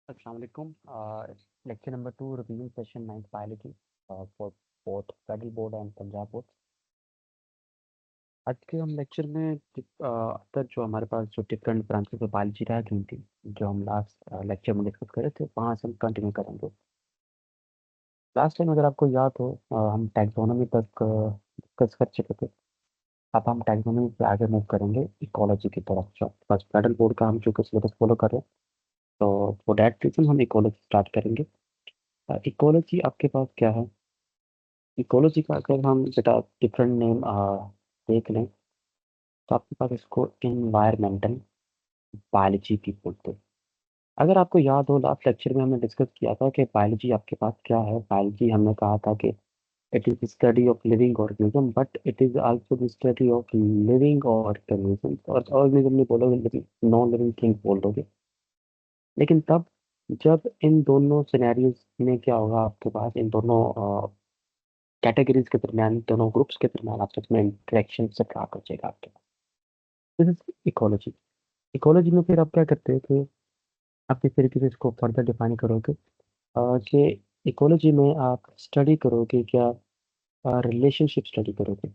अस्सलाम वालेकुम। Lecture number 2 revision session 9th biology for both federal board and Punjab board. आज के हम लेक्चर में अंदर जो हमारे पास जो डिफरेंट ब्रांचेस ऑफ बायोलॉजी रह गई थी, जो हम लास्ट लेक्चर में डिस्कस कर रहे थे, वहाँ से हम कंटिन्यू करेंगे। लास्ट टाइम अगर आपको याद हो, हम टैक्सोनॉमी तक डिस्कस कर चुके थे। अब हम टैक्सोनॉमी से आगे मूव करेंगे इकोलॉजी की तरफ। जो बस फेडरल बोर्ड का हम जो सिलेबस फॉलो कर रहे हैं, तो फॉर दैट रीजन हम इकोलॉजी स्टार्ट करेंगे। इकोलॉजी आपके पास क्या है? इकोलॉजी का अगर हम बेटा डिफरेंट नेम देख लें, तो आपके पास इसको इन्वायरमेंटल बायोलॉजी भी बोलते हैं। अगर आपको याद हो, लास्ट लेक्चर में हमने डिस्कस किया था कि बायोलॉजी आपके पास क्या है। बायोलॉजी हमने कहा था कि it is study of living organism, but it is also the study of living organism. और ऑर्गेनिज्म नहीं बोलोगे, नॉन लिविंग थिंग्स बोल दोगे। लेकिन तब जब इन दोनों सिनेरियोज में क्या होगा, आपके पास इन दोनों कैटेगरीज के दरमियान, दोनों ग्रुप्स के दरमियान आपस में इंटरेक्शन से क्या हो जाएगा आपके पास। This is ecology. इकोलॉजी में फिर आप क्या करते हैं कि आप किस तरीके से इसको फर्दर डिफाइन करोगे, कि इकोलॉजी में आप स्टडी करोगे क्या, रिलेशनशिप स्टडी करोगे,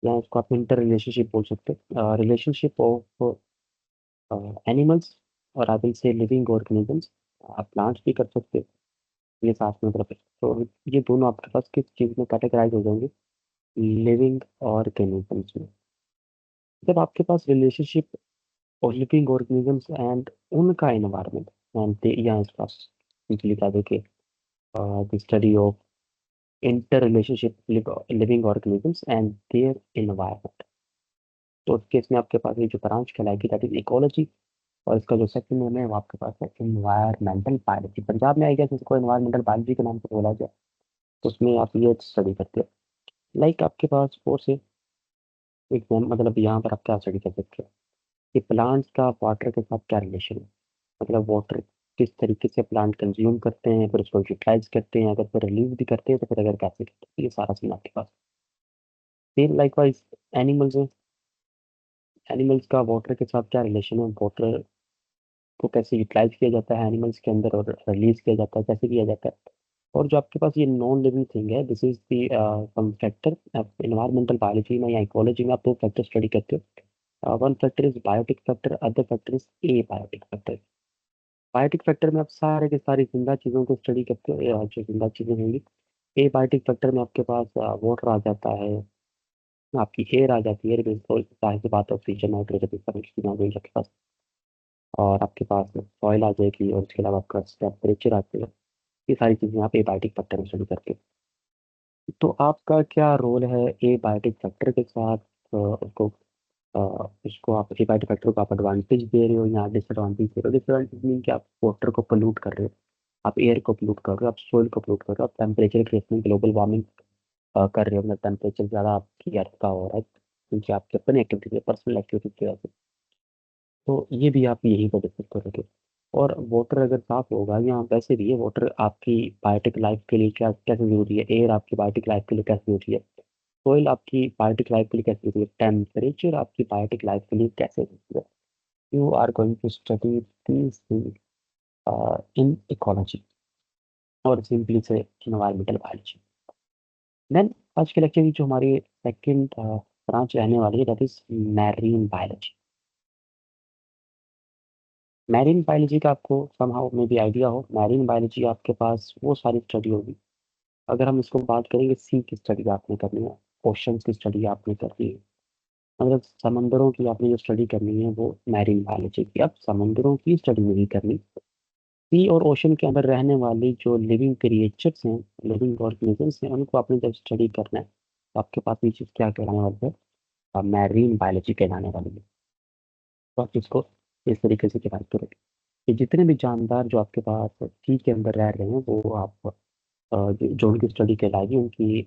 या इसको आप इंटर रिलेशनशिप बोल सकते हैं, रिलेशनशिप ऑफ एनिमल्स और आई विल से लिविंग ऑर्गेनिजम्स। आप प्लांट्स भी कर सकते हो, ये साथ में मतलब है। तो ये दोनों आपके पास किस चीज़ में कैटेगराइज हो जाएंगे? लिविंग ऑर्गेनिजम्स में। जब आपके पास रिलेशनशिप और लिविंग ऑर्गेनिजम्स एंड उनका एनवायरनमेंट एंड या इसका सिंपली लिखा दे कि the study of inter relationship living organisms and their environment. तो उस केस में आपके पास ये जो ब्रांच कहलाएगी दैट इज इकोलॉजी। और इसका जो सेकंड नेम है वो आपके पास है इन्वायरमेंटल बायोलॉजी। पंजाब में आएगा जिसको इन्वायरमेंटल बायोलॉजी के नाम से बोला जाए, तो उसमें आप ये स्टडी करते हो। लाइक आपके पास फोर से एक मतलब यहाँ पर आप क्या स्टडी कर सकते हो कि प्लांट्स का वाटर के साथ क्या रिलेशन है। मतलब वाटर किस तरीके से प्लांट कंज्यूम करते हैं, फिर उसको यूटिलाइज करते हैं, अगर फिर रिलीज भी करते हैं तो फिर अगर कैसे करते हैं, ये सारा सीन आपके पास। सेम लाइकवाइज एनिमल्स है। एनिमल्स का वाटर के साथ क्या रिलेशन है, वाटर को कैसे यूटिलाइज किया जाता है एनिमल्स के अंदर, और रिलीज किया जाता है कैसे किया जाता है। और जो आपके पास ये नॉन लिविंग थिंग है, this is the some factor. Environmental biology में या इकोलॉजी में आप दो फैक्टर स्टडी करते हो। One factor is biotic factor, other factor is abiotic factor. Biotic factor में आप सारे के सारी जिंदा चीज़ों को स्टडी करते हो, या जो जिंदा चीज़ें होंगी। ए बायोटिक फैक्टर में आपके पास वाटर आ जाता है, आपकी एयर आ जाती है। एयर में तो जाहिर सी बात है, ऑक्सीजन नाइट्रोजन इस तरह की चीज़ें आ गई आपके पास। और आपके पास सॉइल आ जाएगी, और इसके अलावा आपका टेम्परेचर आते हैं। ये सारी चीज़ें आप ए बायोटिक फैक्टर में स्टडी करते हो। तो आपका क्या रोल है ए बायोटिक फैक्टर के साथ? इसको आप ए बायोटिक फैक्टर को आप एडवांटेज दे रहे हो या डिसएडवांटेज दे रहे हो? डिसएडवांटेज मीन कि आप वाटर को पोल्यूट कर रहे हो, आप एयर को पोल्यूट कर रहे हो, आप सोइल को पोल्यूट कर रहे हो, आप टेम्परेचर क्रिएट में ग्लोबल वार्मिंग कर रहे हो। मतलब टेम्परेचर ज़्यादा आपकी अर्थ का हो रहा है क्योंकि आपकी अपनी एक्टिविटी से, पर्सनल एक्टिविटी की वजह से। तो ये भी आप यहीं पर डिस्कस करोगे। और वाटर अगर साफ होगा, या वैसे भी है वाटर आपकी बायोटिक लाइफ के लिए क्या कैसे ज़रूरी है, एयर आपकी बायोटिक लाइफ के लिए कैसे ज़रूरी है, सोइल आपकी बायोटिक लाइफ के लिए कैसे ज़रूरी है, टेम्परेचर आपकी बायोटिक लाइफ के लिए कैसे ज़रूरी है। You are going to study these in ecology और सिंपली से इन्वायरमेंटल बायोलॉजी। देन आज के लेक्चर की जो हमारी सेकंड ब्रांच रहने वाली है that is marine biology. Marine biology का आपको समहाउ में भी आइडिया हो, मैरीन बायोलॉजी आपके पास वो सारी स्टडी होगी। अगर हम इसको बात करेंगे, सी की स्टडी आपने करनी है, ओशंस की स्टडी आपने करनी है, मतलब समंदरों की आपने जो स्टडी करनी है वो मैरीन बायोलॉजी की। अब समंदरों की स्टडी नहीं करनी, सी और ओशन के अंदर रहने वाली जो लिविंग क्रिएचर्स हैं, लिविंग ऑर्गेनिजम्स हैं, उनको आपने जब स्टडी करना है, तो आपके पास ये चीज़ क्या कहलाने वाली है? मैरीन बायोलॉजी कहलाने वाली है। तो आप इसको इस तरीके से डिवाइड करोगे कि जितने भी जानदार जो आपके पास सी के अंदर रह रहे हैं, वो आप जो उनकी स्टडी कहलाएगी, उनकी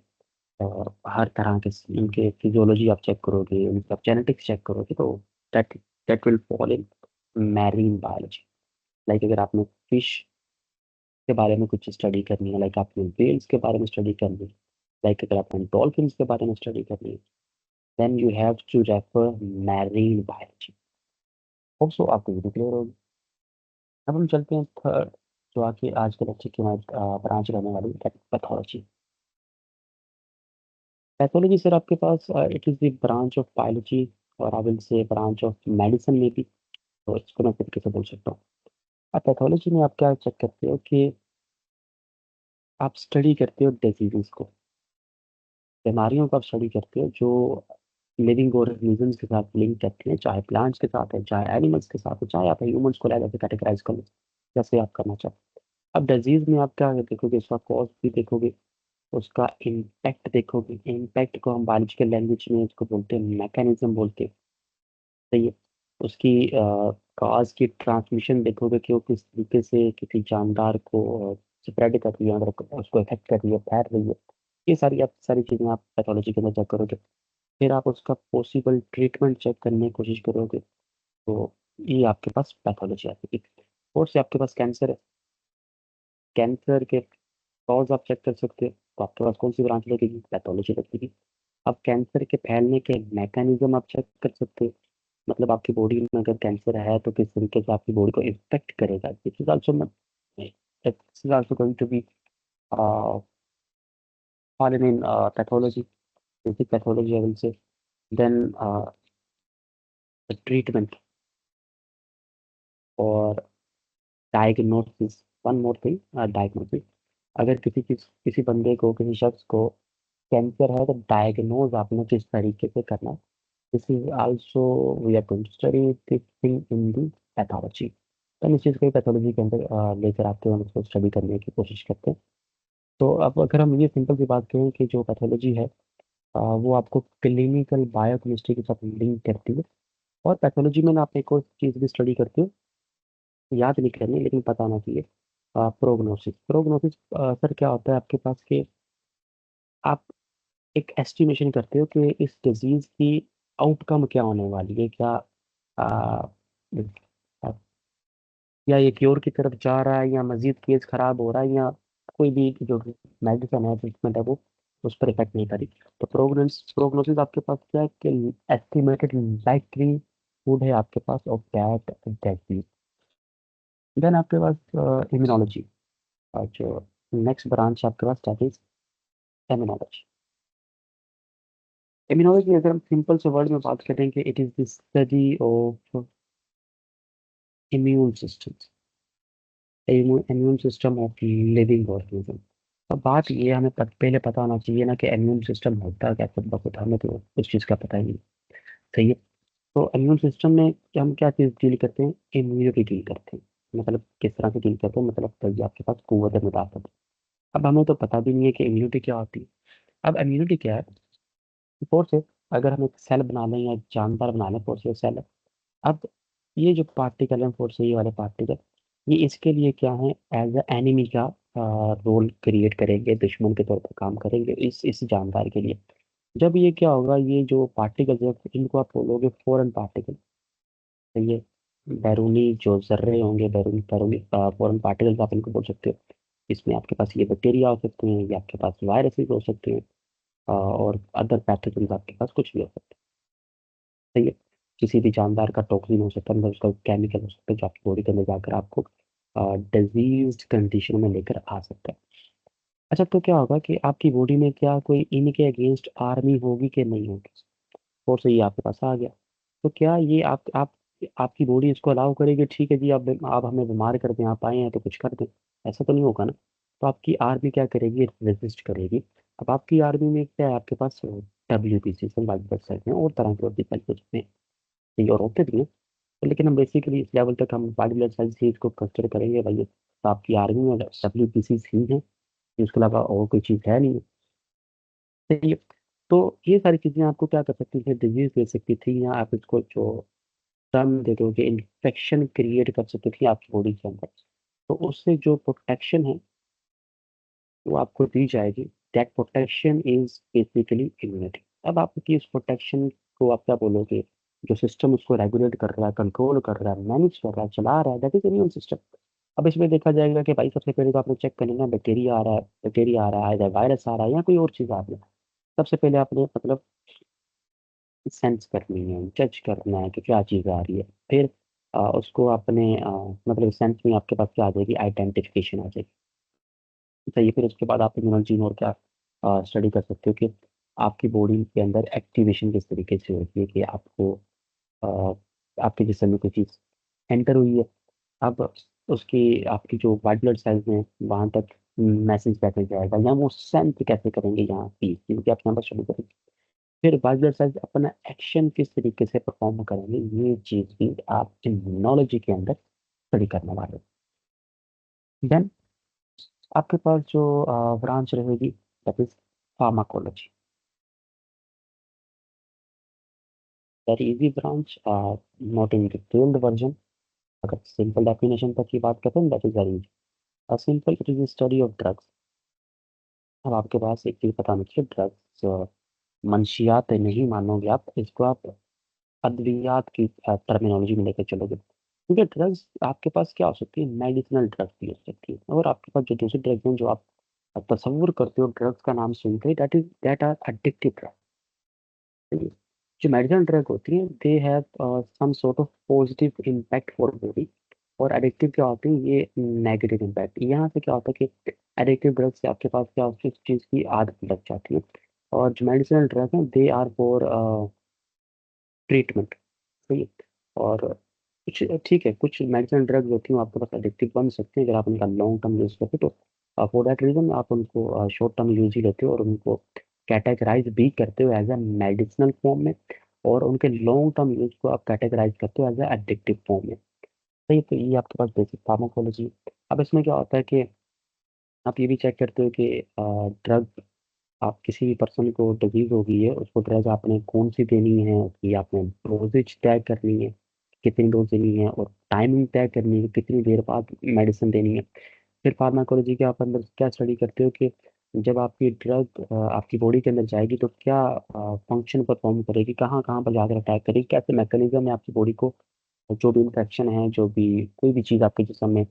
अ, हर तरह के उनके फिजियोलॉजी आप चेक करोगे, उनका जेनेटिक्स चेक करोगे, तो that that will fall in marine biology. Like अगर आपने फिश के बारे में कुछ स्टडी करनी है, लाइक आपने व्हेल्स के बारे में स्टडी करनी है, लाइक अगर आपने डॉल्फिन्स के बारे में स्टडी करनी है, then you have to refer marine biology. Hope so आपको ये क्लियर होगी। अब हम चलते हैं थर्ड, जो आके आज के लेक्चर की हमारी ब्रांच रहने वाली है, पैथोलॉजी। पैथोलॉजी सर आपके पास it is the branch of biology, और I will say branch of medicine में भी, तो इसको मैं तरीके से बोल सकता हूँ। अब पैथोलॉजी में आप क्या चेक करते हो कि आप स्टडी करते हो डिजीज़ को, बीमारियों को आप स्टडी करते हो जो लिविंग ऑर्गेनिजम्स के साथ लिंक करती हैं, चाहे प्लांट्स के साथ है, चाहे एनिमल्स के साथ है, चाहे आप ह्यूमंस को अलग से कैटेगराइज कर लो, जैसे आप करना चाहो। अब डिजीज़ में आप क्या देखोगे, उसका कॉज भी देखोगे, उसका इम्पैक्ट देखोगे। इम्पैक्ट को हम बायोलॉजिकल लैंग्वेज में उसको बोलते हैं, मैकेनिज्म बोलते हैं। सही है। उसकी कॉज की ट्रांसमिशन देखोगे कि वो किस तरीके से किसी जानदार को स्प्रेड कर रही है, अगर उसको इफेक्ट कर रही है, फैल रही है। ये सारी चीज़ें आप पैथोलॉजी के अंदर चेक करोगे। फिर आप उसका पॉसिबल ट्रीटमेंट चेक करने की कोशिश करोगे। तो ये आपके पास पैथोलॉजी आती है। और से आपके पास कैंसर है, कैंसर के कॉज आप चेक कर सकते हो, तो आपके पास कौन सी ब्रांच लगेगी, पैथोलॉजी लगेगी। अब कैंसर के फैलने के मैकेनिज्म आप चेक कर सकते हो, मतलब आपकी बॉडी में अगर कैंसर है तो किस तरीके से आपकी बॉडी को इफेक्ट करेगा। This is also this is also going to be fallen in pathology, basic pathology I will say. Then the treatment और diagnosis, one more thing, diagnosis. अगर किसी बंदे को, किसी शख्स को कैंसर है तो डायग्नोज आपने किस तरीके से करना है। This is also we are going to study this thing in the pathology. तो हम इस चीज़ को पैथोलॉजी के अंदर लेकर आते हैं, हम उसको स्टडी करने की कोशिश करते हैं। तो अब अगर हम ये सिंपल सी बात करें कि जो पैथोलॉजी है वो आपको क्लिनिकल बायोकेमिस्ट्री के साथ लिंक करती है। और पैथोलॉजी में ना आप एक और चीज़ भी स्टडी करते हो, याद नहीं करनी लेकिन पता होना चाहिए। प्रोग्नोसिस, प्रोग्नोसिस सर क्या होता है आपके पास कि आप एक एस्टिमेशन करते हो कि इस डिजीज़ की आउटकम क्या होने वाली है, क्या अ, या ये क्योर की तरफ जा रहा है, या मज़ीद केस ख़राब हो रहा है, या कोई भी जो मेडिसिन है, ट्रीटमेंट है, वो उस पर इफ़ेक्ट नहीं करी। तो प्रोग्नोसिस आपके पास क्या है कि एस्टिमेटेड लाइक्लीहुड है आपके पास ऑफ दैट डिजीज़। देन आपके पास इम्यूनोलॉजी, और जो नेक्स्ट ब्रांच है आपके पास दैट इज़ इम्यूनोलॉजी। इम्यूनोलॉजी अगर हम सिंपल से वर्ड में बात करें कि it is the study of immune system, immune system of living organism. अब बात ये हमें पहले पता होना चाहिए ना कि इम्यून सिस्टम होता क्या, सब होता हमें तो उस चीज़ का पता ही नहीं। सही है। तो इम्यून सिस्टम में हम क्या चीज़ डील करते हैं, इम्यूनिटी डील करते हैं। मतलब किस तरह से डील करते हैं, मतलब तभी आपके पास कुव्वत मुदाफ़त है। अब हमें तो पता भी नहीं है कि इम्यूनिटी क्या होती है। अब इम्यूनिटी क्या है, फोर से अगर हम एक सेल बना लें या जानदार बना लें, फोर से सेल है। अब ये जो पार्टिकल है, फोर से ये वाले पार्टिकल, ये इसके लिए क्या है, एज अ एनिमी का रोल क्रिएट करेंगे, दुश्मन के तौर पर काम करेंगे इस जानदार के लिए। जब ये क्या होगा, ये जो पार्टिकल्स है इनको आप बोलोगे फॉरेन पार्टिकल। तो ये बैरूनी जो जर्रे होंगे, बैरूनी बैरूनी फॉरेन पार्टिकल्स आप इनको बोल सकते हो। इसमें आपके पास ये बैक्टीरिया हो सकते हैं, या आपके पास वायरसेस हो सकते हैं, और अदर पैथोजन आपके पास कुछ भी हो सकता है। सही है। किसी भी जानदार का टॉक्सिन हो सकता है, मतलब उसका केमिकल हो सकता है जो आपकी बॉडी के अंदर जाकर आपको डिजीज कंडीशन में लेकर आ सकता है। अच्छा, तो क्या होगा कि आपकी बॉडी में क्या कोई इनके अगेंस्ट आर्मी होगी कि नहीं होगी, और से ये आपके पास आ गया। तो क्या ये आप आपकी बॉडी इसको अलाउ करेगी, ठीक है जी आप हमें बीमार कर दें, आप आए हैं तो कुछ कर दें, ऐसा तो नहीं होगा ना। तो आपकी आर्मी क्या करेगी, रेजिस्ट करेगी। अब आपकी आर्मी में क्या है, आपके पास WBC से वाइट ब्लड सेल हैं और तरह के और डिफेंस में, ये और होते भी हैं। तो लेकिन हम बेसिकली इस लेवल तक हम वाइट ब्लड सेल्स ही इसको कंसिडर करेंगे भाई। तो आपकी आर्मी में WBC ही है, इसके अलावा और कोई चीज़ है नहीं। सही है। तो ये सारी चीज़ें आपको क्या कर सकती थी, डिजीज दे सकती थी, या आप इसको जो टर्म दे दोगे इन्फेक्शन क्रिएट कर सकती थी आपकी बॉडी के अंदर। तो उससे जो प्रोटेक्शन है वो आपको दी जाएगी। That protection is basically immunity. अब आपकी इस प्रोटेक्शन को आप क्या बोलोगे, जो सिस्टम उसको रेगुलेट कर रहा है, कंट्रोल कर रहा है, मैनेज कर रहा है, चला रहा है, दैट इज इम्यून सिस्टम। अब इसमें देखा जाएगा कि भाई सबसे पहले तो आपने चेक करना है, बैक्टीरिया आ रहा है, वायरस आ रहा है, या कोई और चीज़ आ रही है। सबसे पहले आपने मतलब सेंस करनी है, जज करना है कि क्या चीज़ आ रही है। फिर उसको अपने मतलब सेंस में आपके पास क्या आ जाएगी, आइडेंटिफिकेशन आ जाएगी। सही है, फिर उसके बाद आप इम्यूनोलॉजी और क्या स्टडी कर सकते हो कि आपकी बॉडी के अंदर एक्टिवेशन किस तरीके से होती है कि आपको आपके जिस्म में कोई चीज़ एंटर हुई है। अब उसकी आपकी जो वाइट ब्लड सेल्स हैं वहाँ तक मैसेज कैसे जाएगा या वो सेंस कैसे करेंगे यहाँ की, क्योंकि आप यहाँ पर स्टडी करेंगे। फिर वाइट ब्लड सेल्स अपना एक्शन किस तरीके से परफॉर्म करेंगे, ये चीज़ भी आप इम्यूनोलॉजी के अंदर स्टडी करने वाले हो। देन आपके पास जो ब्रांच रहेगी that is pharmacology, very easy branch, not in detailed version. अगर सिंपल डेफिनेशन तक की बात करें that is very easy. Simple, it is study of drugs. अब आपके पास एक चीज पता नहीं चाहिए, ड्रग्स मंशियात नहीं मानोगे आप इसको, आप अद्वियात की टर्मिनोलॉजी में लेकर चलोगे, क्योंकि ड्रग्स आपके पास क्या हो सकती है, मेडिसिनल ड्रग्स भी हो सकती है, और आपके पास जो दूसरी ड्रग्स हैं जो आप तस्वुर करते हो ड्रग्स का नाम सुनते ही, दैट आर अडिक्टिव ड्रग्स। जो मेडिसिनल ड्रग होती है they have some sort of positive impact for body, और एडिक्टिव क्या होती है, ये नेगेटिव इम्पैक्ट। यहाँ से क्या होता है कि एडिक्टिव ड्रग से आपके पास क्या होती है, उस चीज़ की आदत लग जाती है। और जो मेडिसिनल ड्रग हैं दे आर फॉर ट्रीटमेंट। सही है। और कुछ ठीक है, कुछ मेडिसिनल ड्रग्स होती हैं वो आपके पास एडिक्टिव बन सकते हैं अगर आप उनका लॉन्ग टर्म यूज़ करते हो, तो फॉर दैट रीजन आप उनको शॉर्ट टर्म यूज ही लेते हो और उनको कैटेगराइज भी करते हो एज अ मेडिसिनल फॉर्म में, और उनके लॉन्ग टर्म यूज को आप कैटेगराइज करते हो एज अ एडिक्टिव फॉर्म में। सही है, तो ये आपके पास बेसिक फार्माकोलॉजी। अब इसमें क्या होता है कि आप ये भी चेक करते हो कि ड्रग, आप किसी भी पर्सन को डिजीज हो गई है उसको ड्रग आपने कौन सी देनी है, उसकी आपने डोजेज तय करनी है, कितनी डोज देनी है, और टाइमिंग तय करनी है, कितनी देर बाद मेडिसिन देनी है। फिर फार्माकोलॉजी के आप अंदर क्या स्टडी करते हो कि जब आपकी ड्रग आपकी बॉडी के अंदर जाएगी तो क्या फंक्शन परफॉर्म करेगी, कहाँ कहाँ पर जाकर अटैक करेगी, कैसे मैकेनिज्म है आपकी बॉडी को, जो भी इंफेक्शन है, जो भी कोई भी चीज़ आपके जिस्म में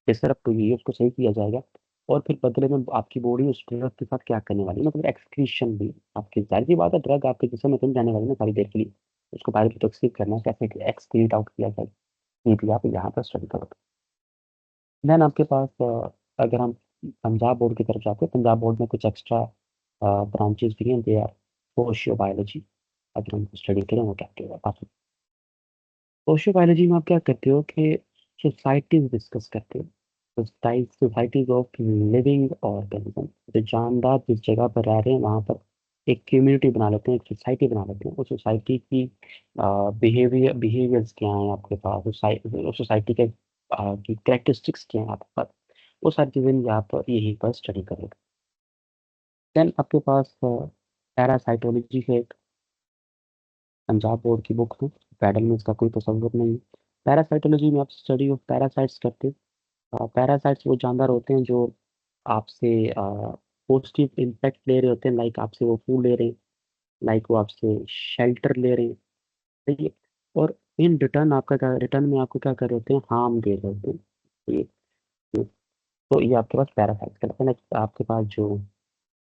डिसरप्ट हुई है उसको सही किया जाएगा। और फिर बदले में आपकी बॉडी उस ड्रग के साथ क्या करने वाली है, मतलब एक्सक्रीशन भी आपकी, जाहिर सी बात है ड्रग आपके जिस्म में तो नहीं जाने वाली ना सारी देर के लिए, उसको बाहर डिटॉक्सिफिक करना है, कैसे एक्सक्रीट आउट किया जाए, ये भी आप यहाँ पर स्टडी करोगे। देन आपके पास अगर हम पंजाब बोर्ड की तरफ जाते हैं, पंजाब बोर्ड में कुछ एक्स्ट्रा ब्रांचेस भी हैं, दे आर सोशियो बायोलॉजी। अगर हम स्टडी करें वो क्या कहते हैं, सोशियो बायोलॉजी में आप क्या करते हो कि सोसाइटीज डिस्कस करते हो, सोसाइटीज ऑफ लिविंग ऑर्गेनिज्म, जो जानदार जिस जगह पर रह रहे हैं वहाँ पर एक कम्युनिटी बना लेते हैं, एक सोसाइटी बना लेते हैं। उस सोसाइटी की बिहेवियर्स क्या हैं आपके पास, सोसाइटी के की कैरेक्टरिस्टिक्स क्या हैं आपके पास, वो सारी चीज़ें यहाँ पर यहीं पर स्टडी करेंगे। देन आपके पास पैरासाइटोलॉजी है, एक पंजाब बोर्ड की बुक है, पैडल में इसका कोई तस्वुर नहीं है। पैरासाइटोलॉजी में आप स्टडी ऑफ पैरासाइट्स करते हैं। पैरासाइट्स वो जानवर होते हैं जो आपसे पॉजिटिव इम्पैक्ट ले रहे होते हैं, लाइक आपसे वो फूड ले रहे हैं, लाइक वो आपसे शेल्टर ले रहे हैं। ठीक है। और इन रिटर्न आपका क्या, रिटर्न में आपको क्या कर रहे होते हैं, हार्म दे रहे होते हैं। ये तो ये आपके पास पैरासाइट का है। नेक्स्ट आपके पास जो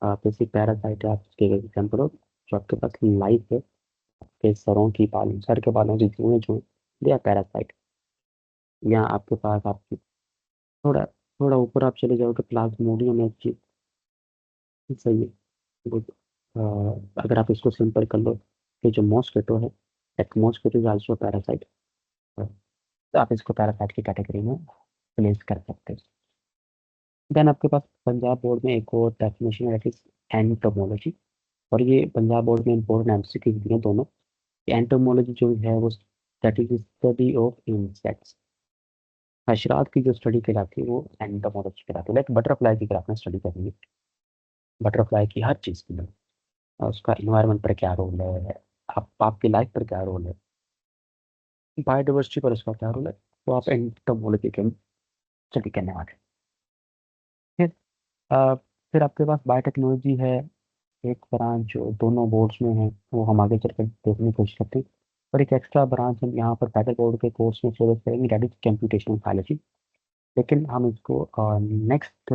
बेसिक पैरासाइट है, आप उसके एग्जाम्पल हो, जो आपके पास लाइफ है, आपके सरों की बाल, सर के बालों की जुएं जो दे आर पैरासाइट। या आपके पास आपकी थोड़ा थोड़ा ऊपर आप चले जाओगे, प्लाज्मोडियम में एक चीज सही है। गुड। अगर आप इसको सिंपल कर लो कि जो मॉस्किटो है, एक मॉस्किटो इज आल्सो पैरासाइट, तो आप इसको पैरासाइट की कैटेगरी में प्लेस कर सकते हैं। देन आपके पास पंजाब बोर्ड में एक और डेफिनेशन है, दैट इज एंटोमोलॉजी। और ये पंजाब बोर्ड में इम्पोर्टेंट एमसीक्यू भी हैं दोनों। एंटोमोलॉजी जो है वो that is study of insects, हशरात की जो स्टडी कहलाती है वो एंटोमोलॉजी कहलाती है। लाइक बटरफ्लाई की अगर आपने स्टडी करनी है, बटरफ्लाई की हर चीज़ की, उसका इन्वायरमेंट पर क्या रोल है, आप आपकी लाइफ पर क्या रोल है, बायोडाइवर्सिटी पर उसका क्या रोल है, तो आप एंटोमोलॉजी के स्टडी करने वाले हैं। अ, फिर आपके पास बायोटेक्नोलॉजी है, एक ब्रांच जो दोनों बोर्ड्स में है, वो हम आगे चलकर देखने की कोशिश करते हैं। और एक एक्स्ट्रा ब्रांच हम यहाँ पर पैदल बोर्ड के कोर्स में सिलेक्ट करेंगे, दैट इज कंप्यूटेशनल बायोलॉजी। लेकिन हम इसको नेक्स्ट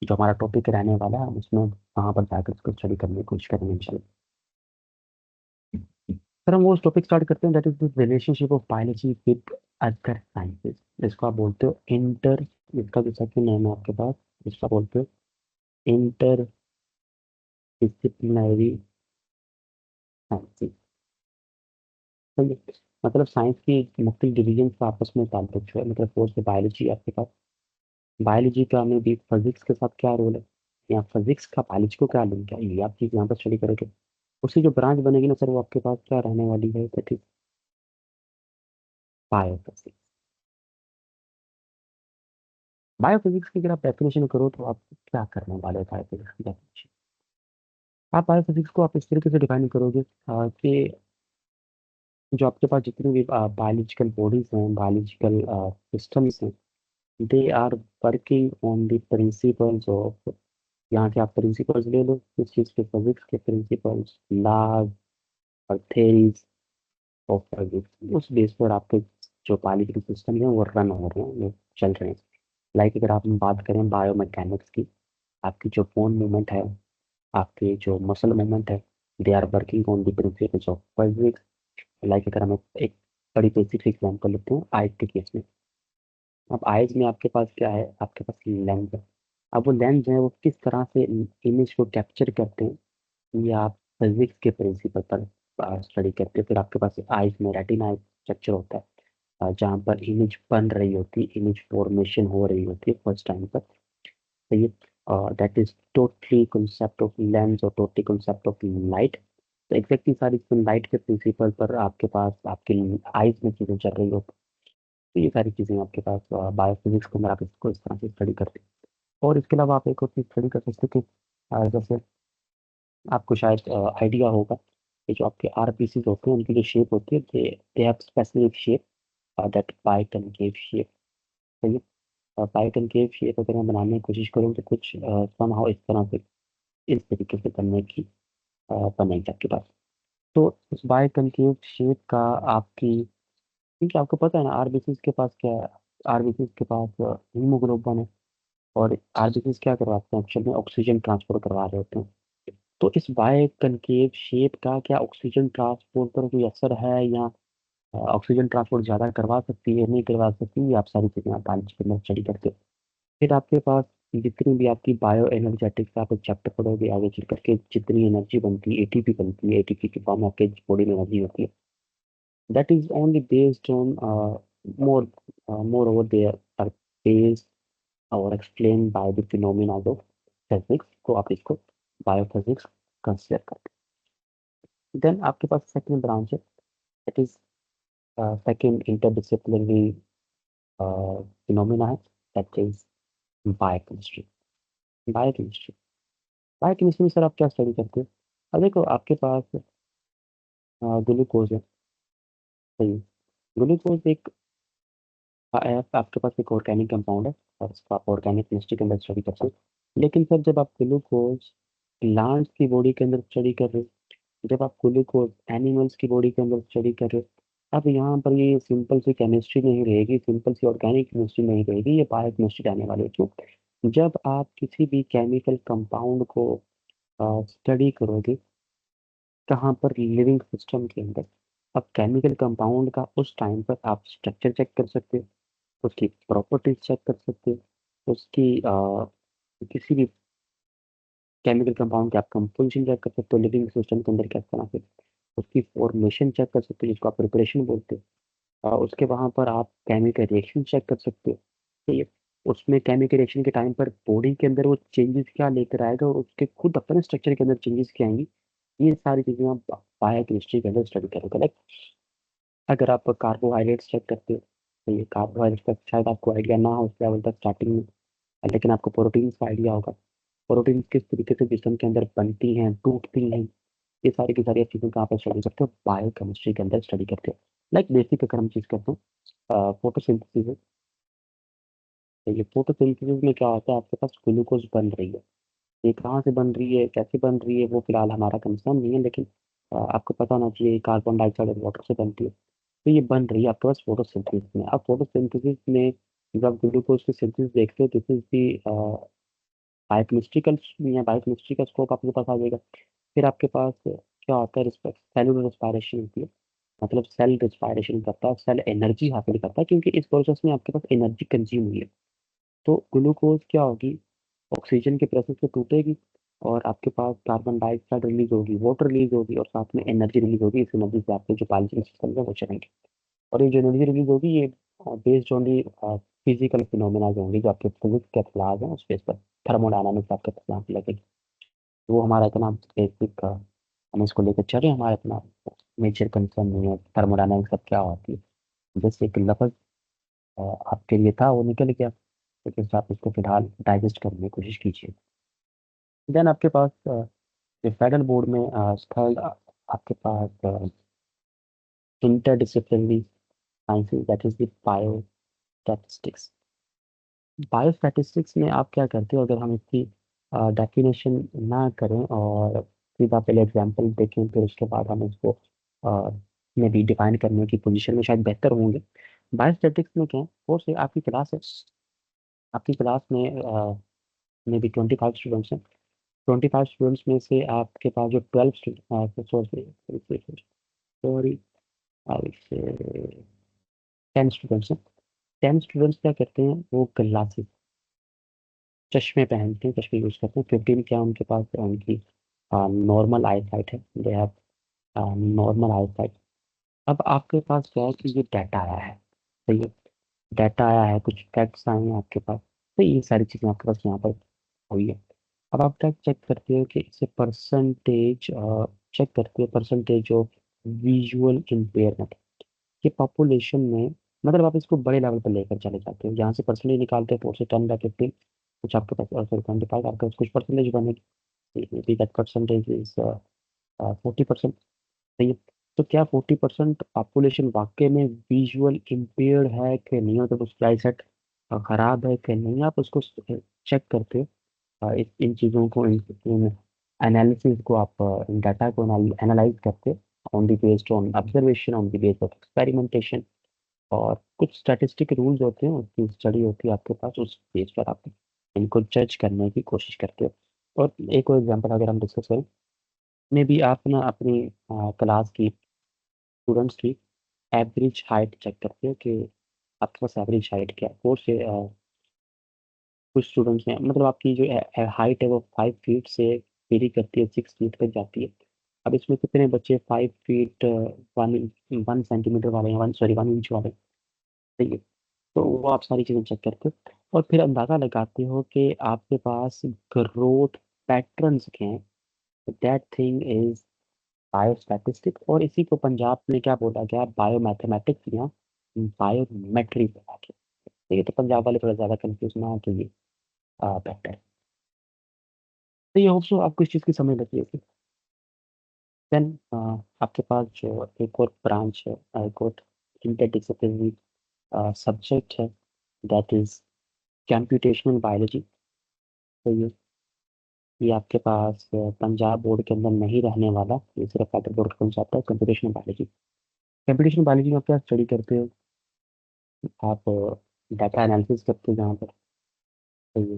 जो हमारा टॉपिक रहने वाला है हम उसमें वहाँ पर जाकर इसको स्टडी करने की कोशिश करेंगे इंशाल्लाह। सर हम वो टॉपिक स्टार्ट करते हैं, that is the relationship of biology with other sciences, जिसको आप बोलते हो इंटर, इसका जो सेकंड नेम है आपके पास, जिसको आप बोलते हो इंटर डिसिप्लिनरी साइंसेज। सही है? मतलब साइंस की मुख्तलिफ डिवीजन का आपस में ताल्लुक जो है, मतलब फोर्स बायोलॉजी आपके पास, बायोलॉजी का में भी फिजिक्स के साथ क्या रोल है, या फिजिक्स का बायोलॉजी को क्या लिंक है, ये आप चीज़ यहाँ पर स्टडी करोगे। उसकी जो ब्रांच बनेगी ना सर, वो आपके पास क्या रहने वाली है, दैट इज बायोफिजिक्स। बायोफिजिक्स की अगर आप डेफिनेशन करो तो आप क्या करने वाले हो बायोफिजिक्स की डेफिनेशन। आप बायोफिजिक्स को आप इस तरीके से डिफाइन करोगे कि जो आपके पास जितनी भी बायोलॉजिकल बॉडीज हैं, बायोलॉजिकल सिस्टम्स हैं, they are working on the principles of, यहाँ के आप प्रिंसिपल्स ले लो इस चीज़ के, फिजिक्स के प्रिंसिपल्स, लॉज और थेरीज ऑफ फिजिक्स, उस बेस पर आपके जो बायोलॉजिकल सिस्टम है वो रन हो रहे हैं, वो चल रहे हैं। लाइक अगर आप बात करें बायोमैकेनिक्स की, आपकी जो बोन मूवमेंट है, आपके जो मसल मूवमेंट है, they are working on the principles of physics. Like अगर हम एक बड़ी बेसिक एग्जांपल लेते हैं आइज के केस में। अब आइज में आपके पास क्या है, आपके पास लेंस है। अब वो लेंस है वो किस तरह से इमेज को कैप्चर करते हैं, ये आप फिजिक्स के प्रिंसिपल पर स्टडी करते हैं। फिर आपके पास आइज में रेटिना स्ट्रक्चर होता है, जहाँ पर इमेज बन रही होती है, इमेज फॉर्मेशन हो रही होती है फर्स्ट टाइम पर। तो ये that is totally concept of lens और टोटली कंसेप्ट ऑफ लाइट। तो एग्जैक्टली सारी लाइट के प्रिंसिपल पर आपके पास आपके आइज में चीज़ें चल रही होती। तो ये सारी चीज़ें आपके पास बायोफिजिक्स के अंदर आप इसको इस तरह से स्टडी करते हैं। और इसके अलावा आप एक और चीज़ स्टडी कर सकते हो कि जैसे आपको शायद आइडिया होगा कि जो आपके आरपीसी होते हैं उनकी जो शेप होती है, they have specific shape, that biconcave shape. सही है? बाइकनकेव शेप अगर मैं बनाने की कोशिश करूँ तो कुछ समहाउ इस तरह से, इस तरीके से बनने की बनेगी आपके पास। तो उस बाइकनकेव शेप का आपकी, क्योंकि आपको पता है ना आरबीसी के पास क्या है, आरबीसी के पास हीमोग्लोबिन है, और आरबीसी क्या करवाते हैं एक्चुअल में, ऑक्सीजन ट्रांसफर करवा रहे होते हैं। तो इस बाय कनकेव शेप का क्या ऑक्सीजन ट्रांसपोर्ट पर कोई असर है, या ऑक्सीजन ट्रांसपोर्ट ज़्यादा करवा सकती है नहीं करवा सकती, ये आप सारी चीज़ें आप पानी के अंदर स्टडी करते हो। फिर आपके पास जितनी भी आपकी बायो एनर्जेटिक्स आप एक चैप्टर पढ़ोगे आगे चल करके, जितनी एनर्जी बनती है, एटीपी बनती है, एटीपी की फॉर्म आपके बॉडी में एनर्जी होती है, that is only based on more more over there are based और explain by the phenomena of physics, को आप इसको बायोफिजिक्स कंसिडर करते हैं। देन आपके पास सेकंड ब्रांच है, that is second interdisciplinary phenomena है, that is biochemistry. Biochemistry, biochemistry में सर आप क्या स्टडी करते हो। अब देखो आपके पास ग्लूकोज है। सही है? ग्लूकोज एक आपके पास एक ऑर्गेनिक कंपाउंड है, और इसको आप ऑर्गेनिक केमिस्ट्री के अंदर स्टडी करते हो। लेकिन सर जब आप ग्लूकोज प्लांट्स की बॉडी के अंदर स्टडी कर रहे हो, जब आप ग्लूकोज एनिमल्स की बॉडी के अंदर स्टडी कर रहे हो, अब यहाँ पर ये सिंपल सी केमिस्ट्री नहीं रहेगी, सिंपल सी ऑर्गेनिक केमिस्ट्री नहीं रहेगी, ये बायो केमिस्ट्री रहने वाली है। क्यों? जब आप किसी भी केमिकल कंपाउंड को स्टडी करोगे, कहाँ पर, लिविंग सिस्टम के अंदर, अब केमिकल कंपाउंड का उस टाइम पर आप स्ट्रक्चर चेक कर सकते हो, उसकी प्रॉपर्टीज चेक कर सकते हो, उसकी किसी भी केमिकल कंपाउंड की आप कंपोजिशन चेक कर सकते हो लिविंग सिस्टम के अंदर, किस तरह से उसकी फॉर्मेशन चेक कर सकते हो, जिसको आप प्रिपरेशन बोलते हो। उसके वहाँ पर आप केमिकल रिएक्शन चेक कर सकते हो। ठीक है? उसमें केमिकल रिएक्शन के टाइम पर बॉडी के अंदर वो चेंजेस क्या लेकर आएगा, और उसके खुद अपने स्ट्रक्चर के अंदर चेंजेस क्या आएंगी, ये सारी चीज़ें आप बायोकेमिस्ट्री के अंदर स्टडी करोगे। लाइक अगर आप कार्बोहाइड्रेट्स चेक करते हो, तो ये कार्बोहाइड्रेट्स का शायद आपको आइडिया ना हो उस लेवल तक स्टार्टिंग में, लेकिन आपको प्रोटीन्स का आइडिया होगा। प्रोटीन किस तरीके से जिस्म के अंदर बनती हैं, टूटती हैं, ये सारी की सारी चीज़ों का आप स्टडी करते हो, बायोकेमिस्ट्री के अंदर स्टडी करते हो। लाइक बेसिक अगर हम चीज़ करते हैं फोटोसिंथेसिस है। तो ये फोटोसिंथेसिस में क्या होता है, आपके पास ग्लूकोज बन रही है, ये कहाँ से बन रही है, कैसे बन रही है, वो फिलहाल हमारा कंसर्न नहीं है, लेकिन आपको पता होना चाहिए कार्बन डाइऑक्साइड और वाटर से बनती है। तो ये बन रही है आपके पास फोटोसिंथेसिस में। अब फोटोसिंथेसिस में जब आप ग्लूकोज की सिंथेसिस देखते हो, दिस इज दी बायोकेमिस्ट्री का स्कोप आपके पास आ जाएगा। फिर आपके पास क्या होता है, सेलुलर रेस्पिरेशन होती है। मतलब सेल रेस्पिरेशन करता है, सेल एनर्जी हासिल करता है, क्योंकि इस प्रोसेस में आपके पास एनर्जी कंज्यूम हुई है। तो ग्लूकोज क्या होगी, ऑक्सीजन के प्रेशर से टूटेगी, और आपके पास कार्बन डाइऑक्साइड रिलीज होगी, वाटर रिलीज होगी, और साथ में एनर्जी रिलीज होगी। इस एनर्जी से आपके जो बायोलॉजिकल सिस्टम है वो चलेंगे। और ये जो एनर्जी रिलीज होगी, ये based on the physical phenomena जो होंगे, जो आपके फिजिक्स के क्लास हैं उस बेस पर थर्मोडायनामिक्स आपके क्लास लगेगी। तो वो हमारा इतना बेसिक, हम इसको लेकर चले, हमारा इतना मेजर कंसर्न नहीं है थर्मोडायनामिक्स सब क्या होती है। जैसे एक लफ्ज आपके लिए था वो निकल गया, लेकिन आप इसको फिलहाल डाइजेस्ट करने की कोशिश कीजिए। देन आपके पास जो फेडरल बोर्ड में थर्ड आपके पास interdisciplinary sciences, that is the biostatistics. Biostatistics में आप क्या करते हो, अगर हम इसकी डेफिनेशन ना करें और सीधा पहले एग्जांपल देखें, फिर उसके बाद हम इसको में भी डिफाइन करने की पोजीशन में शायद बेहतर होंगे। बायोस्टैटिक्स में क्या है, वो से आपकी क्लास है, आपकी क्लास में भी 25 स्टूडेंट्स हैं। 25 स्टूडेंट्स में से आपके पास जो 12 सॉरी सॉरी 10 स्टूडेंट्स हैं। 10 स्टूडेंट्स क्या करते हैं, वो ग्लासेस, चश्मे पहनते हैं, चश्मे यूज करते हैं। 15 क्या उनके पास उनकी नॉर्मल आई साइट है, they have normal I site. अब आपके पास क्या है कि ये डाटा आया है, सही है, डाटा आया है, कुछ फैक्ट्स आए हैं आपके पास, तो ये सारी चीज़ें आपके पास यहाँ पर हुई है। अब आप क्या चेक करते हो कि इसे परसेंटेज, चेक करते हो परसेंटेज ऑफ विजुअल इम्पेयरमेंट कि पॉपुलेशन में, मतलब आप इसको बड़े लेवल पर लेकर चले जाते हो, यहाँ से परसेंटेज निकालते हो 4 से 10 या 15, कुछ आपके पास 25 आपके पास कुछ परसेंटेज बनेगी, दैट परसेंटेज इज 40%, सही है। तो क्या 40% पॉपुलेशन वाकई में विजुअल इम्पेयर्ड है कि नहीं, मतलब उसकी आई सेट खराब है कि नहीं, आप उसको चेक करते हो। इन चीज़ों को, इन एनालिसिस को आप, इन डाटा को एनालाइज करते हो on the based on observation, on the based of experimentation, और कुछ स्टैटिस्टिक रूल्स होते हैं, उसकी स्टडी होती है आपके पास, उस बेस पर आप इनको जज करने की कोशिश करते हो। और एक और एग्जांपल अगर हम डिस्कस करें, मे बी आप ना अपनी क्लास की स्टूडेंट्स की एवरेज हाइट चेक करते हो कि आपके पास एवरेज हाइट क्या है। फोर से कुछ स्टूडेंट्स हैं, मतलब आपकी जो हाइट है वो 5 फीट से वेरी करती है, 6 फीट तक जाती है। अब इसमें कितने बच्चे 5 फीट 1 सेंटीमीटर वाले हैं, 1 इंच वाले, ठीक है। तो वो आप सारी चीज़ें चेक करते हो, और फिर अंदाज़ा लगाते हो कि आपके पास ग्रोथ पैटर्न्स क्या हैं। दैट थिंग इज बायोस्टैटिस्टिक्स, और इसी को पंजाब में क्या बोला गया, बायोमैथमेटिक्स या बायोमेट्री बोला गया। ठीक है, तो पंजाब वाले थोड़ा ज़्यादा कंफ्यूज ना हो, तो ये बेटर है। तो ये होप सो आपको इस चीज़ की समझ लगी होगी। देन आपके पास जो एक और ब्रांच है, एक और इंटरडिसिप्लिनरी सब्जेक्ट है, दैट इज कंप्यूटेशनल बायोलॉजी। तो ये आपके पास पंजाब बोर्ड के अंदर नहीं रहने वाला, ये सिर्फ फेडरल बोर्ड का कॉन्सेप्ट है, कंप्यूटेशनल बायोलॉजी। कंप्यूटेशनल बायोलॉजी में आप क्या स्टडी करते हो, आप डाटा एनालिसिस करते हो जहाँ पर, तो ये,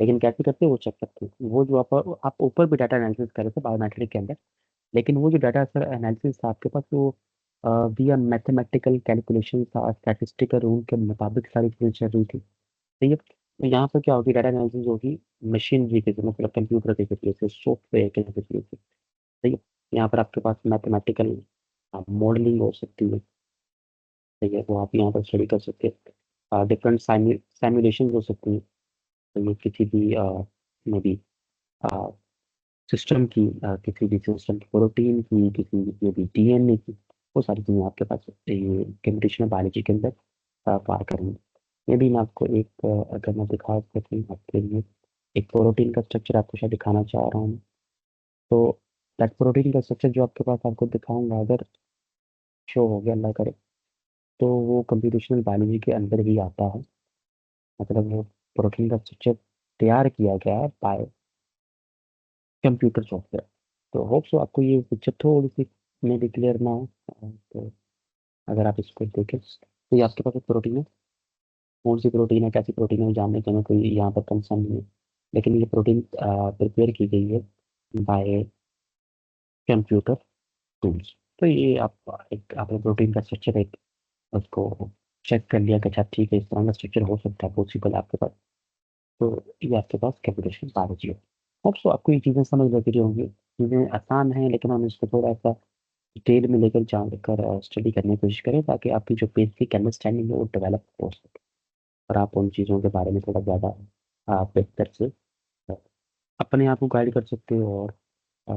लेकिन कैसे करते हो वो चेक करते हो, वो जो आप ऊपर भी डाटा एनालिसिस कर रहे थे बायोमेट्रिक के अंदर, लेकिन वो जो डाटा सर एनालिसिस था आपके पास, वो विया मैथमेटिकल कैलकुलेशन था, स्टैटिस्टिकल रूल के मुताबिक सारी चीज़ें चल रही थी, ठीक है। तो यहाँ पर क्या होगी, डाटा एनालिसिस होगी मशीनरी के जरिए, मतलब कंप्यूटर के जरिए से, सॉफ्टवेयर के जरिए से, ठीक है। यहाँ पर आपके पास मैथमेटिकल मॉडलिंग हो सकती है, ठीक है, वो आप यहाँ पर स्टडी कर सकते हैं। डिफरेंट साइमुलेशन हो सकती हैं, तो ये किसी भी मे बी सिस्टम की, किसी भी सिस्टम की, प्रोटीन की, किसी में भी डीएनए की, वो सारी चीज़ें आपके पास ये कंप्यूटेशनल बायोलॉजी के अंदर पार करेंगे। ये भी मैं आपको एक अगर मैं दिखा सकूँ आपके लिए, एक प्रोटीन का स्ट्रक्चर आपको शायद दिखाना चाह रहा हूँ। तो दैट प्रोटीन का स्ट्रक्चर जो आपके पास आपको दिखाऊंगा, अगर शो हो गया अल्लाह करे, तो वो कंप्यूटेशनल बायोलॉजी के अंदर ही आता है। मतलब वो प्रोटीन का स्ट्रक्चर तैयार किया गया है बाय कंप्यूटर सॉफ्टवेयर। तो होप सो आपको ये पिक्चर थोड़ी सी में भी क्लियर ना हो, तो अगर आप इसको देखें, तो ये आपके पास एक प्रोटीन है, कौन सी प्रोटीन है, कैसी प्रोटीन है, जानने के में कोई यहाँ पर कंसर्न नहीं है। लेकिन ये प्रोटीन प्रिपेयर की गई है बाय कंप्यूटर टूल्स। तो ये आप एक आपने प्रोटीन का स्ट्रक्चर एक उसको चेक कर लिया कि अच्छा ठीक है इस तरह का स्ट्रक्चर हो सकता है पॉसिबल आपके पास। तो ये आपके पास कैपिटेशन बायोलॉजी हो। होप सो आपको ये चीज़ें समझ लग रही होंगी। चीज़ें आसान हैं लेकिन हम इसको थोड़ा सा डिटेल में लेकर जानकर स्टडी करने की कोशिश करें ताकि आपकी जो बेसिक अंडरस्टैंडिंग है वो डेवलप हो सके और आप उन चीज़ों के बारे में थोड़ा ज़्यादा बेहतर से अ, अपने आप को गाइड कर सकते हो और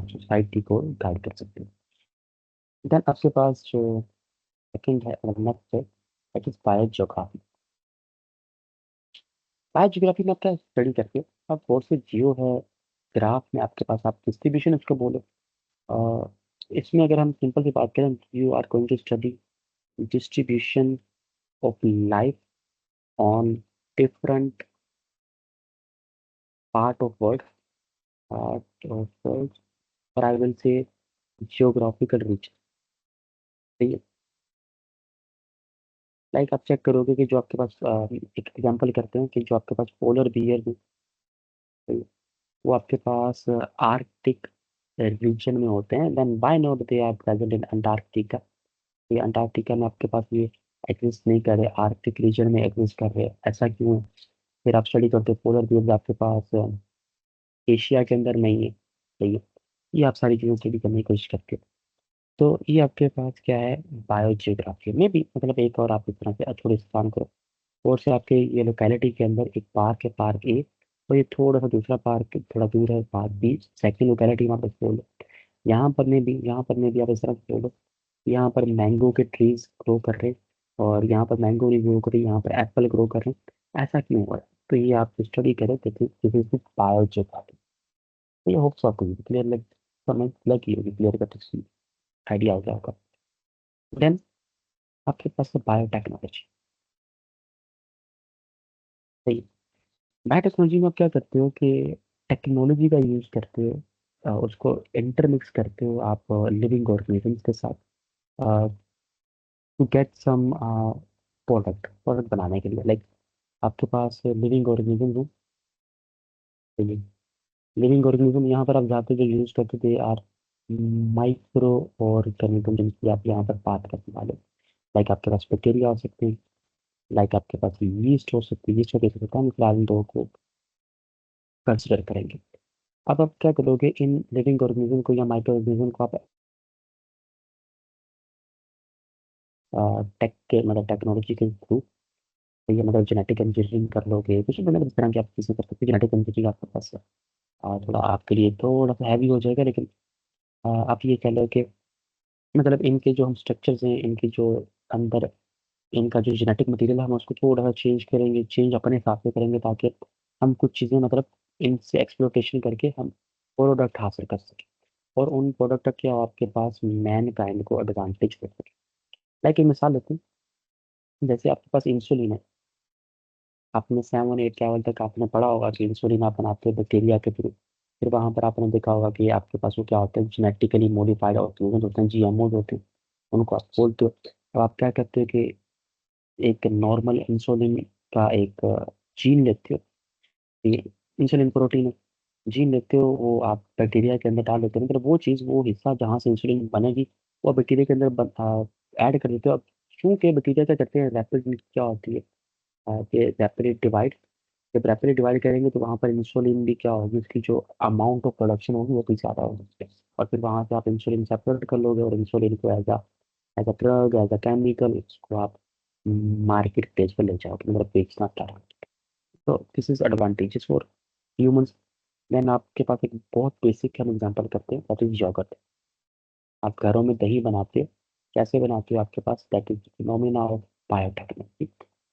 सोसाइटी को गाइड कर सकते हो। देन आपके पास जो सेकंड है और नेक्स्ट है दैट इज बायोजियोग्राफी। बायोजियोग्राफी में आप क्या स्टडी करते हो? आप फोर्स से जियो है, ग्राफ में आपके पास आप डिस्ट्रीब्यूशन उसको बोलो। इसमें अगर हम सिंपल सी बात करें, you are going to study distribution of life on different part of world, part of world, or I will say geographical region। ठीक है। लाइक आप चेक करोगे कि जो आपके पास एक एग्जांपल करते हैं कि जो आपके पास पोलर बियर है, ठीक है, वो आपके पास आर्कटिक रीजन में होते हैं। Then why not they are present in Antarctica? ये अंटार्कटिका में आपके पास ये एग्जिस्ट नहीं कर रहे, आर्कटिक रीजन में एग्जिस्ट कर रहे हैं, ऐसा क्यों है? फिर आप स्टडी करते हो पोलर बियर आपके पास एशिया के अंदर नहीं है, सही है। ये आप सारी चीज़ें स्टडी करने की कोशिश करते हो। तो ये आपके पास क्या है, बायोजियोग्राफी में भी मतलब एक और आप इस तरह से थोड़ी सी काम करो और से आपके ये लोकेलिटी के अंदर एक पार्क है, पार्क ए, और ये थोड़ा सा दूसरा पार्क थोड़ा दूर है, पार्क बी, सेकंड लोकेलिटी वहाँ पर बोलो। यहाँ पर में भी आप इस तरह से बोलो, यहाँ पर मैंगो के ट्रीज ग्रो कर रहे हैं और यहाँ पर मैंगो नहीं ग्रो कर रही, यहाँ पर एप्पल ग्रो कर रहे हैं, ऐसा क्यों हो रहा है? तो ये आप स्टडी करें, दिस इज बायोजियोग्राफी। तो ये होप्स आपको क्लियर लग समझ लगी होगी, क्लियर कट आइडिया हो गया होगा। देन आपके पास है बायोटेक्नोलॉजी। सही। बायोटेक्नोलॉजी में आप क्या करते हो कि टेक्नोलॉजी का यूज करते हो, उसको इंटरमिक्स करते हो आप लिविंग ऑर्गेनिजम्स के साथ to get some product product बनाने के लिए। लाइक आपके पास लिविंग ऑर्गेनिज्म है, सही। लिविंग ऑर्गेनिज्म यहाँ पर आप जाते जो यूज करते थे आर माइक्रो ऑर्गेनिज्म जिनकी आप यहाँ पर बात करने वाले। लाइक आपके पास बैक्टीरिया हो सकते हैं, लाइक आपके पास यीस्ट हो सकती है, यीस्ट हो सकता है, फिलहाल इन दो को कंसिडर करेंगे। अब आप क्या करोगे, इन लिविंग ऑर्गेनिज्म को या माइक्रो ऑर्गेनिज्म को आप टेक के मतलब टेक्नोलॉजी के थ्रू या मतलब जेनेटिक इंजीनियरिंग कर लोगे, कुछ भी मतलब इस तरह की आप चीज़ें कर सकते हो। जेनेटिक इंजीनियरिंग आपके पास थोड़ा आपके लिए थोड़ा सा हैवी हो जाएगा, लेकिन आप ये कह लो कि मतलब इनके जो हम स्ट्रक्चर्स हैं, इनकी जो अंदर इनका जो जेनेटिक मटेरियल है हम उसको थोड़ा सा चेंज करेंगे, चेंज अपने हिसाब से करेंगे ताकि हम कुछ चीज़ें मतलब इनसे एक्सप्लोटेशन करके हम प्रोडक्ट हासिल कर सकें और उन प्रोडक्ट के आपके पास मैन काइंड को एडवांटेज हो सके। लाइक एक मिसाल लेते हैं, जैसे आपके पास इंसुलिन है। आपने 7 8 लेवल तक आपने पढ़ा होगा कि इंसुलिन आप बनाते हो बैक्टीरिया के थ्रू। फिर वहाँ पर आपने देखा होगा कि आपके पास वो क्या होता है, जेनेटिकली मॉडिफाइड ऑर्गेनिज्म होते हैं, जीएमओ होते हैं, उनको आप बोलते हो। अब आप क्या करते हो कि एक नॉर्मल इंसुलिन का एक जीन लेते हो, ये इंसुलिन प्रोटीन है, जीन लेते हो, वो आप बैक्टीरिया के अंदर डाल देते हो, मतलब वो चीज़ वो हिस्सा जहाँ से इंसुलिन बनेगी वो बैक्टीरिया के अंदर ऐड कर देते हो। अब चूंकि बैक्टीरिया क्या करते हैं, रैपिड क्या होती है कि रैपिड डिवाइड, जब रैपिडली डिवाइड करेंगे तो वहाँ पर इंसुलिन भी क्या होगी, उसकी जो अमाउंट ऑफ प्रोडक्शन होगी वो भी ज़्यादा होगी और फिर वहाँ से आप इंसुलिन सेपरेट कर लोगे और इंसुलिन को as a drug, as a chemical इसको आप मार्केट प्लेस पर ले जाओगे, मतलब बेचना स्टार्ट करोगे। तो this is advantages for humans. Then आपके पास एक बहुत बेसिक हम एग्जांपल करते हैं, दैट इज योगर्ट। आप घरों में दही बनाते हो, कैसे बनाते हो? आपके पास that is phenomena of biotechnology.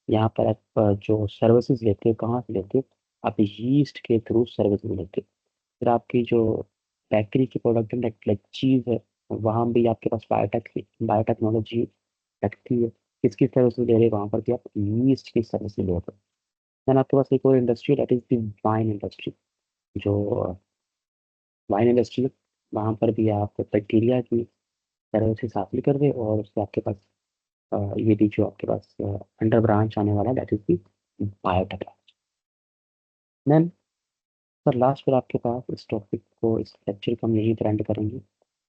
यहाँ पर आप जो सर्विसेज लेते हो कहाँ से लेते हो? आप यीस्ट के थ्रू सर्विसेज लेते हो। फिर आपकी जो बेकरी की प्रोडक्ट है लाइक चीज़ है, वहाँ भी आपके पास बायोटेक्नोलॉजी लगती है। किसकी सर्विसेज ले रहे हो? वहाँ पर भी आप यीस्ट की सर्विसेज ले रहे हो। देन आपके पास एक और industry that is the wine industry. जो वाइन इंडस्ट्री, वहाँ पर भी आप बैक्टीरिया की सर्विसेज हासिल कर रहे हो और उससे आपके पास ये भी जो आपके पास अंडर ब्रांच आने वाला है that is the biotechnology. Then sir last पर आपके पास इस टॉपिक को, इस लेक्चर को हम यहीं पर एंड करेंगे।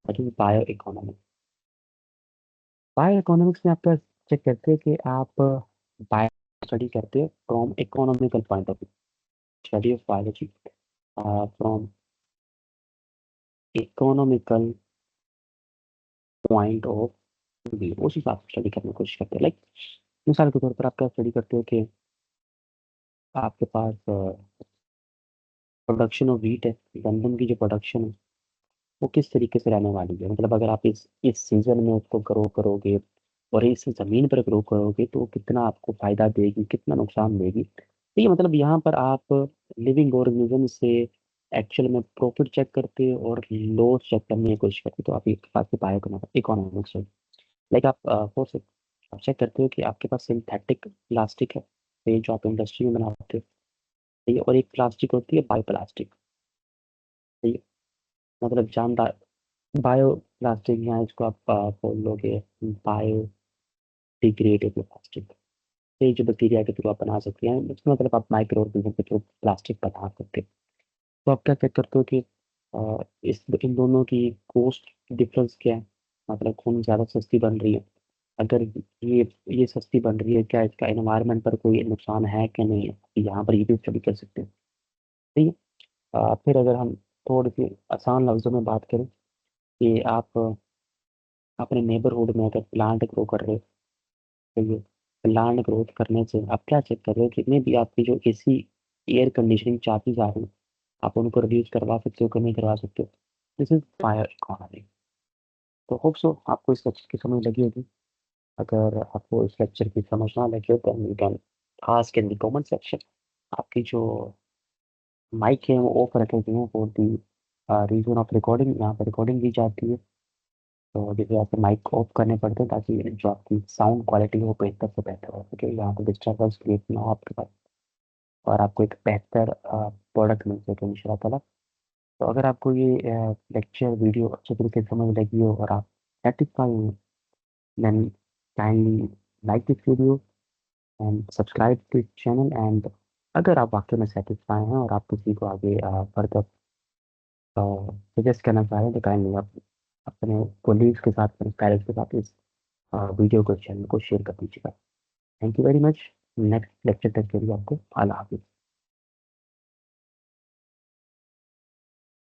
That is bio economics. Bio economics में आपका चेक करते हैं कि आप बायो स्टडी करते हो from economical point of view, study of biology from economical point of view, उस हिसाब से स्टडी करने की कोशिश करते हैं। लाइक मिसाल के तौर पर आप क्या स्टडी करते हो कि आपके पास प्रोडक्शन ऑफ व्हीट है, गंदम की जो प्रोडक्शन है वो किस तरीके से रहने वाली है। मतलब अगर आप इस सीज़न में उसको ग्रो करोगे और इस ज़मीन पर ग्रो करोगे तो कितना आपको फ़ायदा देगी, कितना नुकसान देगी। तो ये मतलब यहाँ पर आप लिविंग ऑर्गेनिज़्म से एक्चुअल में प्रॉफ़िट चेक करते हो और लॉस चेक करने की कोशिश करते हो, तो आप एक हिसाब से बायो इकोनॉमिक्स हो। लाइक आप हो सक आप चेक करते हो कि आपके पास सिंथेटिक प्लास्टिक है, तो ये जो आप इंडस्ट्री में बनाते हो, ठीक है? और एक प्लास्टिक होती है बायो प्लास्टिक, ठीक है? मतलब जानदार बायो प्लास्टिक, या इसको आप बोल लोगे बायो डिग्रेडेबल प्लास्टिक। ये जो बैक्टीरिया के थ्रू आप बना सकते हैं, इसमें मतलब आप माइक्रो ऑर्गेनिज्म के थ्रू प्लास्टिक बना सकते हैं। तो आप क्या चेक करते हो कि इस इन दोनों की कॉस्ट डिफरेंस क्या है? मतलब कौन ज़्यादा सस्ती बन रही है? अगर ये सस्ती बन रही है, क्या इसका एनवायरनमेंट पर कोई नुकसान है कि नहीं है? यहाँ पर ये भी स्टडी कर सकते हैं। ठीक है? फिर अगर हम थोड़ी-सी आसान लफ्ज़ों में बात करें कि आप अपने नेबरहुड में अगर प्लांट ग्रो कर रहे हो, तो ये प्लांट ग्रोथ करने से आप क्या चेक कर रहे हो, जितने भी आपकी जो एसी एयर कंडीशनिंग चार्जेज़ आ रहे हैं, आप उनको रिड्यूस करवा सकते हो कि नहीं करवा सकते हो। This is bio economy. तो होप सो आपको इस लेक्चर की समझ लगी होगी। अगर आपको इस लेक्चर की समझ ना लगी हो तो you can ask in the comment section. आपकी जो माइक है वो ऑफ रखे हुए हैं for the reason of recording, यहाँ पे रिकॉर्डिंग की जाती है। तो जैसे आपको माइक ऑफ करने पड़ते हैं ताकि जो आपकी साउंड क्वालिटी है वो बेहतर से बेहतर हो सके, यहाँ पे डिस्टर्बेंस क्रिएट ना हो आपके पास, और आपको एक बेहतर प्रोडक्ट मिल सके इंशाल्लाह। तो अगर आपको ये लेक्चर वीडियो अच्छे तरीके से समझ लगी हो और आप सेटिस्फाई हो, then kindly like this video and subscribe this channel. And अगर आप वाक़ई में सैटिस्फाई हैं और आप किसी को आगे फर्दर सजेस्ट करना चाह रहे हैं तो काइंडली आप अपने कोलीग्स के साथ, अपने पेरेंट्स के साथ इस वीडियो को, चैनल को शेयर कर दीजिएगा। Thank you very much. Next lecture तक के लिए आपको अल्लाह हाफ़िज़।